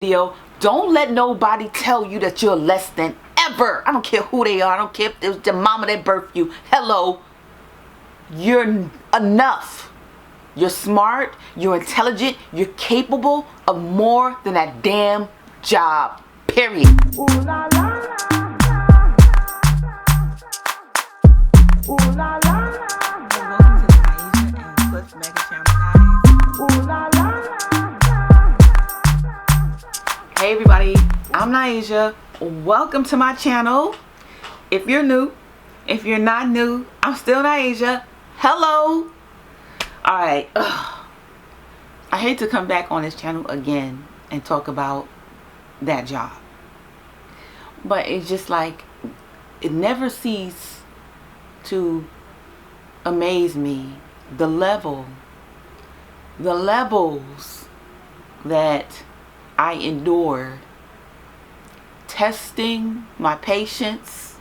video. Don't let nobody tell you that you're less than ever. I don't care who they are. I don't care if it was your mama that birthed you. Hello. You're enough. You're smart. You're intelligent. You're capable of more than that damn job. Period. Ooh, la, la, la. Ooh, la, la, la. Welcome to the Naisha and Cliff Mega Channel, guys. Ooh, la, la. Hey everybody, I'm Naisha. Welcome to my channel. If you're new, if you're not new, I'm still Naisha. Hello. Alright, I hate to come back on this channel again and talk about that job. But it's just like, it never ceases to amaze me the levels that I endured, testing my patience,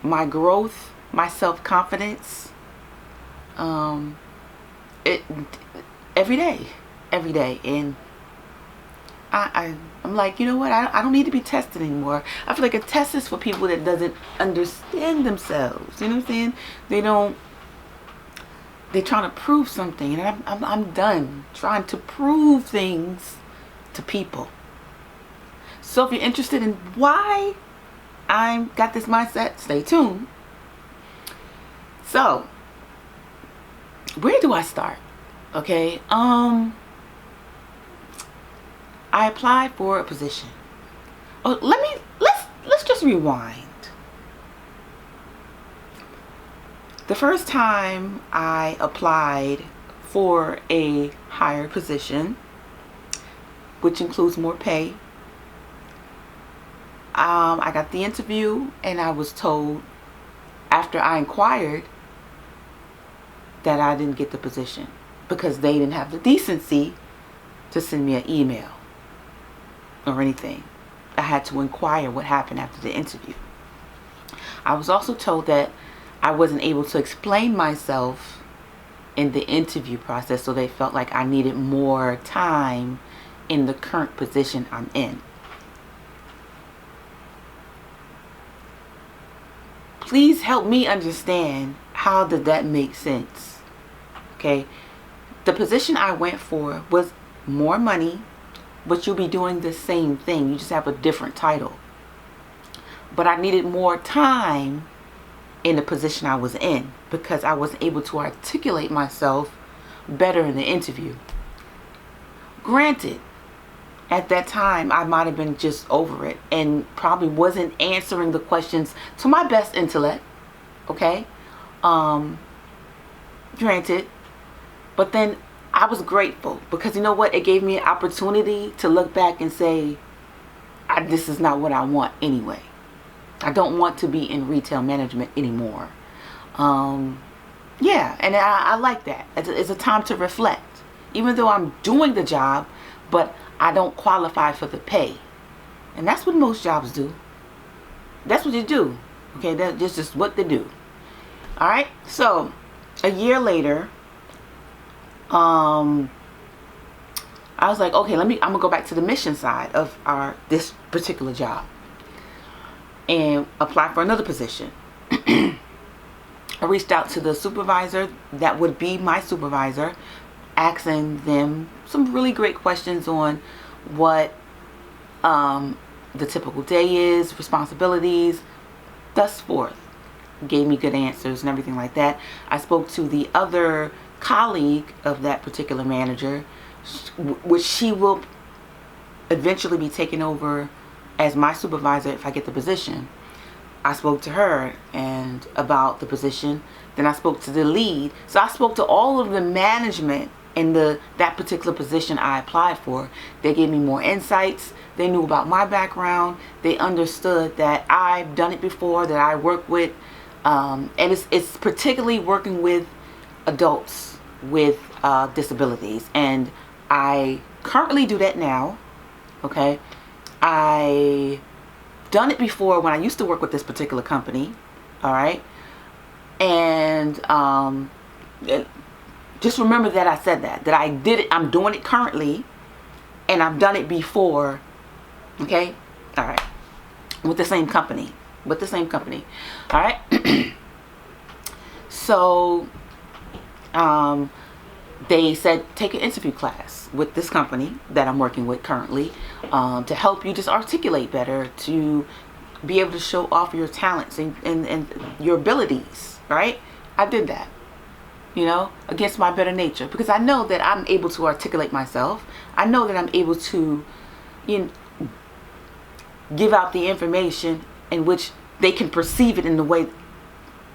my growth, my self-confidence, every day, and I'm like, you know what, I don't need to be tested anymore. I feel like a test is for people that doesn't understand themselves, you know what I'm saying? They're trying to prove something, and I'm done trying to prove things to people. So if you're interested in why I got this mindset, stay tuned. So where do I start? Okay, I applied for a position. Oh, let's just rewind. The first time I applied for a higher position, which includes more pay, I got the interview and I was told, after I inquired, that I didn't get the position because they didn't have the decency to send me an email or anything. I had to inquire what happened after the interview. I was also told that I wasn't able to explain myself in the interview process, so they felt like I needed more time in the current position I'm in. Please help me understand, how did that make sense? Okay, the position I went for was more money, but you'll be doing the same thing, you just have a different title. But I needed more time in the position I was in because I wasn't able to articulate myself better in the interview. Granted, at that time I might have been just over it and probably wasn't answering the questions to my best intellect, okay, granted, but then I was grateful because, you know what, it gave me an opportunity to look back and say, this is not what I want anyway. I don't want to be in retail management anymore. Yeah, and I like that. It's a time to reflect. Even though I'm doing the job, but I don't qualify for the pay. And that's what most jobs do. That's what you do. Okay, that's just what they do. Alright, so a year later, I was like, okay, I'm gonna go back to the mission side of this particular job and apply for another position. I reached out to the supervisor that would be my supervisor, asking them some really great questions on what the typical day is, responsibilities, thus forth. Gave me good answers and everything like that. I spoke to the other colleague of that particular manager, which she will eventually be taking over as my supervisor if I get the position. I spoke to her and about the position. Then I spoke to the lead. So I spoke to all of the management in that particular position I applied for. They gave me more insights. They knew about my background. They understood that I've done it before, that I work with, and it's particularly working with adults with disabilities, and I currently do that now. Okay, I done it before when I used to work with this particular company. All right, and just remember that I said that I did it. I'm doing it currently, and I've done it before Okay? All right. With the same company. All right? So, they said take an interview class with this company that I'm working with currently, to help you just articulate better, to be able to show off your talents and your abilities, right? I did that, against my better nature, because I know that I'm able to articulate myself. I know that I'm able to give out the information in which they can perceive it in the way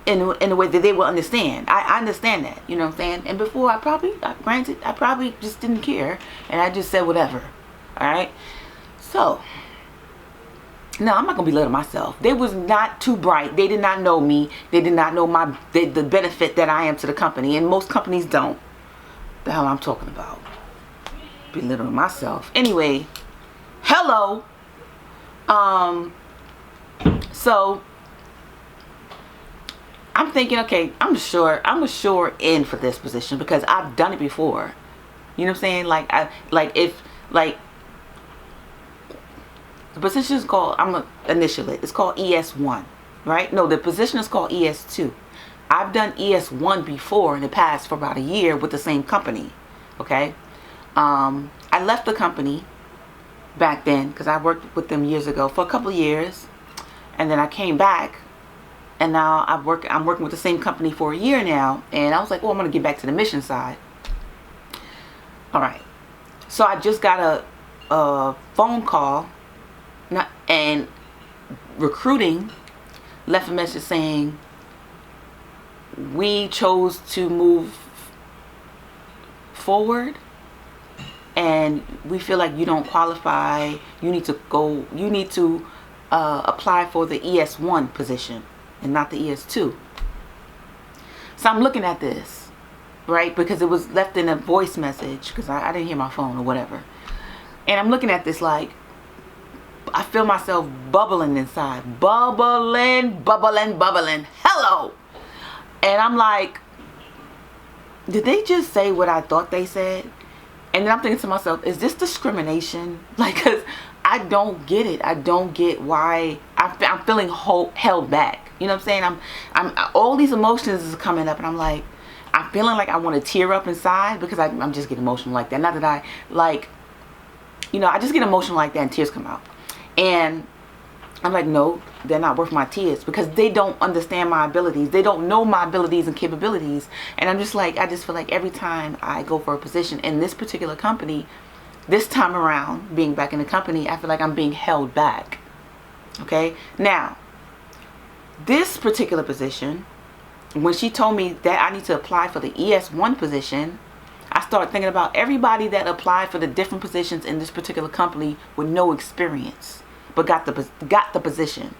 that they will understand. I understand that, you know what I'm saying? And before, I probably just didn't care, and I just said whatever. All right? So, no, I'm not going to belittle myself. They was not too bright. They did not know me. They did not know the benefit that I am to the company, and most companies don't. The hell I'm talking about. Belittling myself. Anyway, hello. So I'm thinking, okay, I'm a sure in for this position because I've done it before. You know what I'm saying? The position is called, I'm gonna initial it. It's called ES1, right? No, the position is called ES2. I've done ES1 before in the past for about a year with the same company. Okay, I left the company back then because I worked with them years ago for a couple of years, and then I came back. And now I'm working with the same company for a year now. And I was like, well, I'm going to get back to the mission side. All right. So I just got a phone call. And recruiting left a message saying, we chose to move forward. And we feel like you don't qualify. You need to apply for the ES1 position and not the ES2. So I'm looking at this, right? Because it was left in a voice message because I didn't hear my phone or whatever. And I'm looking at this like, I feel myself bubbling inside. Bubbling. Hello. And I'm like, did they just say what I thought they said? And then I'm thinking to myself, is this discrimination? Like, because I don't get it. I don't get why I'm feeling held back. You know what I'm saying? I'm all these emotions is coming up, and I'm like, I'm feeling like I want to tear up inside because I'm just getting emotional like that. Not that I I just get emotional like that and tears come out. And I'm like, no, they're not worth my tears because they don't understand my abilities. They don't know my abilities and capabilities. And I'm just like, I just feel like every time I go for a position in this particular company, this time around, being back in the company, I feel like I'm being held back. Okay? Now, this particular position, when she told me that I need to apply for the ES1 position, I started thinking about everybody that applied for the different positions in this particular company with no experience, but got the position.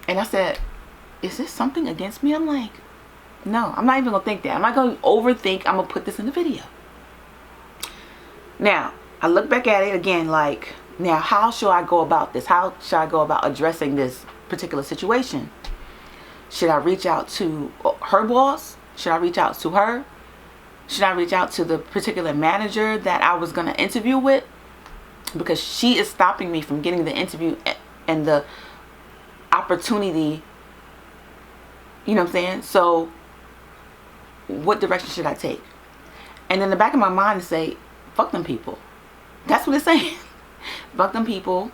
And I said, is this something against me? I'm like, no, I'm not even going to think that. I'm not going to overthink. I'm going to put this in the video. Now, I look back at it again like, now how should I go about this? How should I go about addressing this particular situation? Should I reach out to her boss? Should I reach out to her? Should I reach out to the particular manager that I was going to interview with? Because she is stopping me from getting the interview and the opportunity. You know what I'm saying? So what direction should I take? And in the back of my mind to say, fuck them people. That's what it's saying. Fuck them people.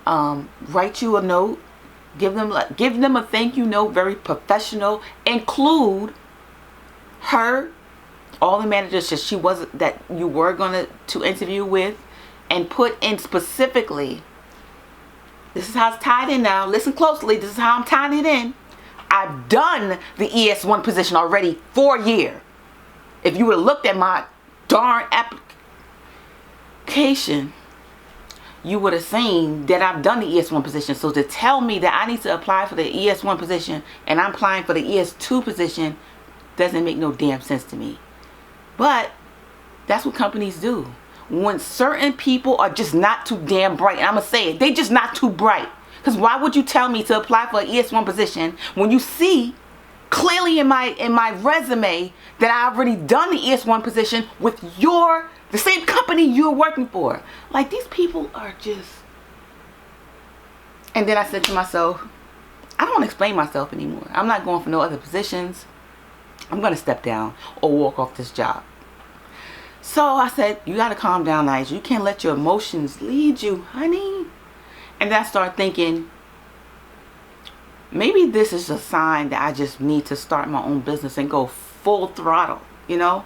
Write you a note. Give them a thank you note, very professional. Include her, all the managers that you were going to interview with, and put in specifically, this is how it's tied in now. Listen closely. This is how I'm tying it in. I've done the ES1 position already for a year. If you would have looked at my darn application, you would have seen that I've done the ES1 position. So to tell me that I need to apply for the ES1 position and I'm applying for the ES2 position doesn't make no damn sense to me. But that's what companies do. When certain people are just not too damn bright, and I'm going to say it, they just not too bright. Because why would you tell me to apply for an ES1 position when you see clearly in my resume that I already done the ES1 position with the same company you're working for? Like, these people are just And then I said to myself, I don't want to explain myself anymore. I'm not going for no other positions. I'm going to step down or walk off this job. So I said, you got to calm down, Nyjah. You can't let your emotions lead you, honey. And then I started thinking, maybe this is a sign that I just need to start my own business and go full throttle, you know?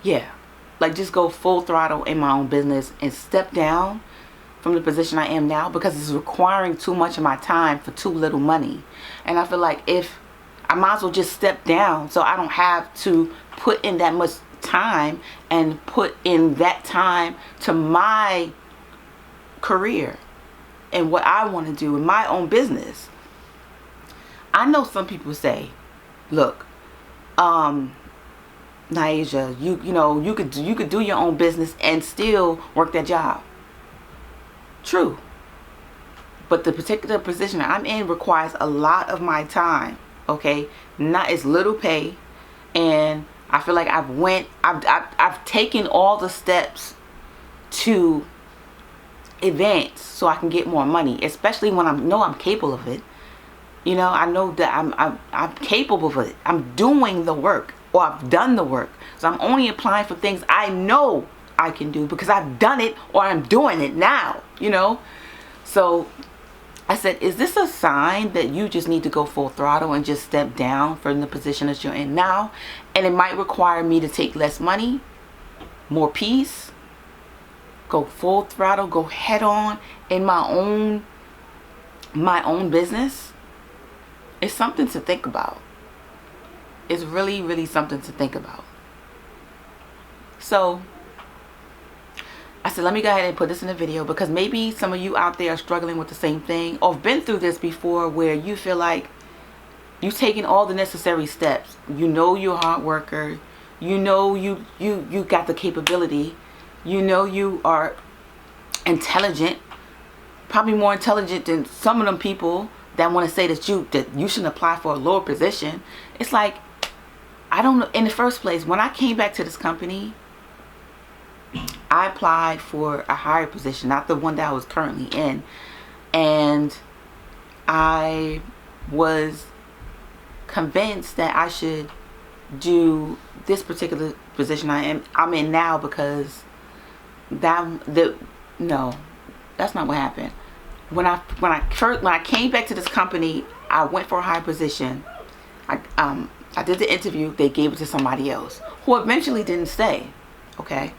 Yeah. Like, just go full throttle in my own business and step down from the position I am now, because it's requiring too much of my time for too little money. And I feel like if I might as well just step down so I don't have to put in that much time and put in that time to my career and what I want to do in my own business. I know some people say, look, Nyjah, you know, you could do your own business and still work that job. True. But the particular position I'm in requires a lot of my time. Okay, not as little pay, and I feel like I've taken all the steps to advance so I can get more money, especially when I know I'm capable of it. You know, I know that I'm capable of it. I'm doing the work, or I've done the work. So I'm only applying for things I know I can do because I've done it, or I'm doing it now, you know. So I said, is this a sign that you just need to go full throttle and just step down from the position that you're in now? And it might require me to take less money, more peace, go full throttle, go head on in my own business. It's something to think about. It's really, really something to think about. So I said, let me go ahead and put this in a video, because maybe some of you out there are struggling with the same thing, or have been through this before, where you feel like you've taken all the necessary steps. You know you're a hard worker. You know you got the capability. You know you are intelligent, probably more intelligent than some of them people that want to say that you shouldn't apply for a lower position. It's like, I don't know. In the first place, when I came back to this company, I applied for a higher position, not the one that I was currently in. And I was convinced that I should do this particular position I'm in now, because no, that's not what happened. When I came back to this company, I went for a higher position. I did the interview. They gave it to somebody else who eventually didn't stay. Okay.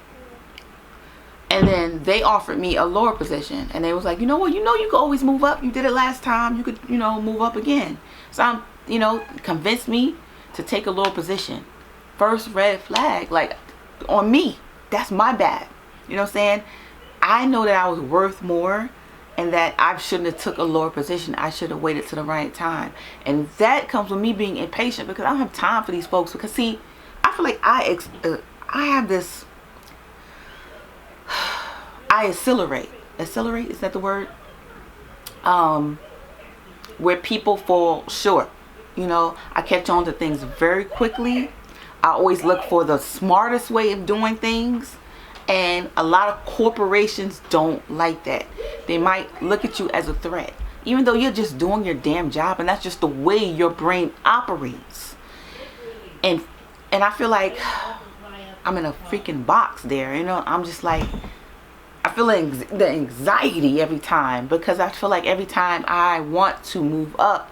And then they offered me a lower position, and they was like, you know what, you could always move up. You did it last time. You could, move up again. So convinced me to take a lower position. First red flag, like, on me. That's my bad. You know what I'm saying? I know that I was worth more, and that I shouldn't have took a lower position. I should have waited to the right time. And that comes with me being impatient, because I don't have time for these folks. Because see, I feel like I have this. I accelerate. Accelerate, is that the word? Where people fall short. I catch on to things very quickly. I always look for the smartest way of doing things. And a lot of corporations don't like that. They might look at you as a threat, even though you're just doing your damn job, and that's just the way your brain operates. And I feel like I'm in a freaking box there. I'm just like, I feel like the anxiety every time, because I feel like every time I want to move up,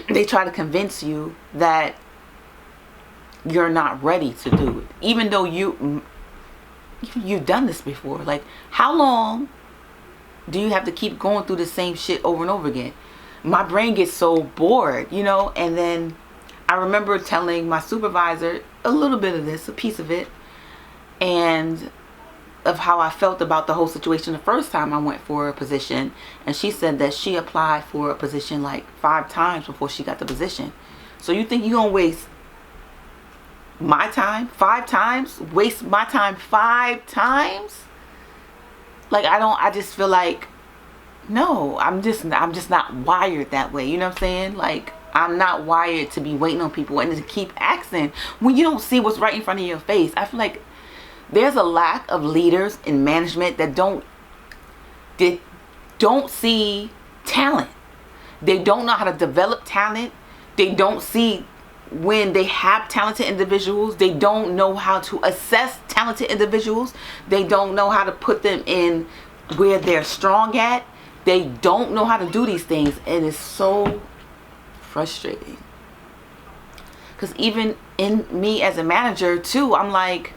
they try to convince you that you're not ready to do it, even though you've done this before. Like, how long do you have to keep going through the same shit over and over again? My brain gets so bored, and then I remember telling my supervisor a little bit of this, a piece of it, and of how I felt about the whole situation the first time I went for a position. And she said that she applied for a position like 5 times before she got the position. So you think you're gonna waste my time 5 times? Waste my time 5 times? Like, I just feel like, no, I'm just not wired that way. You know what I'm saying? Like, I'm not wired to be waiting on people and to keep asking when you don't see what's right in front of your face. I feel like there's a lack of leaders in management that don't They don't see talent. They don't know how to develop talent. They don't see when they have talented individuals. They don't know how to assess talented individuals. They don't know how to put them in where they're strong at. They don't know how to do these things, and it's so frustrating. Because even in me as a manager too, I'm like,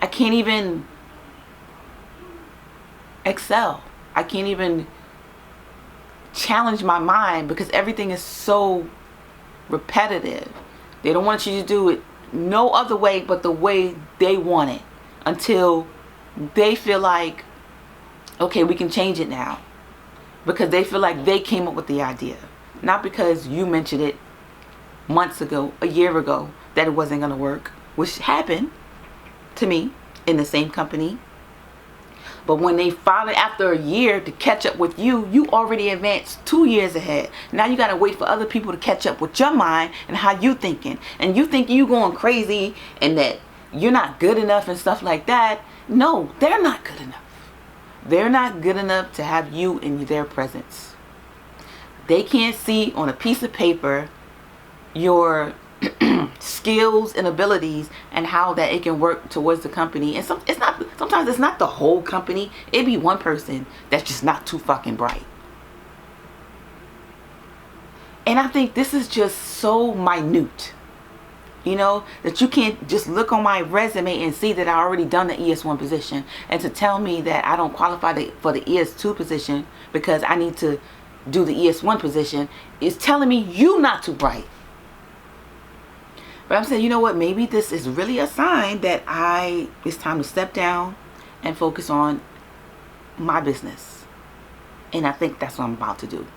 I can't even excel. I can't even challenge my mind because everything is so repetitive. They don't want you to do it no other way but the way they want it, until they feel like, okay, we can change it now, because they feel like they came up with the idea, not because you mentioned it months ago, a year ago, that it wasn't going to work, which happened to me in the same company. But when they finally, after a year, to catch up with you, you already advanced 2 years ahead. Now you got to wait for other people to catch up with your mind and how you thinking. And you think you going crazy and that you're not good enough and stuff like that. No, they're not good enough. They're not good enough to have you in their presence. They can't see on a piece of paper your skills and abilities and how that it can work towards the company. And sometimes it's not the whole company. It be one person that's just not too fucking bright. And I think this is just so minute, you know, that you can't just look on my resume and see that I already done the ES1 position, and to tell me that I don't qualify for the ES2 position because I need to do the ES1 position is telling me you not too bright. But I'm saying, you know what, maybe this is really a sign that it's time to step down and focus on my business. And I think that's what I'm about to do.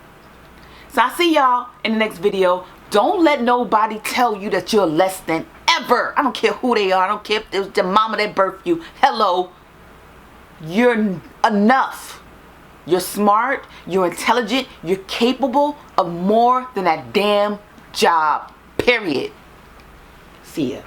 So I'll see y'all in the next video. Don't let nobody tell you that you're less than ever. I don't care who they are. I don't care if it was the mama that birthed you. Hello. You're enough. You're smart. You're intelligent. You're capable of more than that damn job. Period. See ya.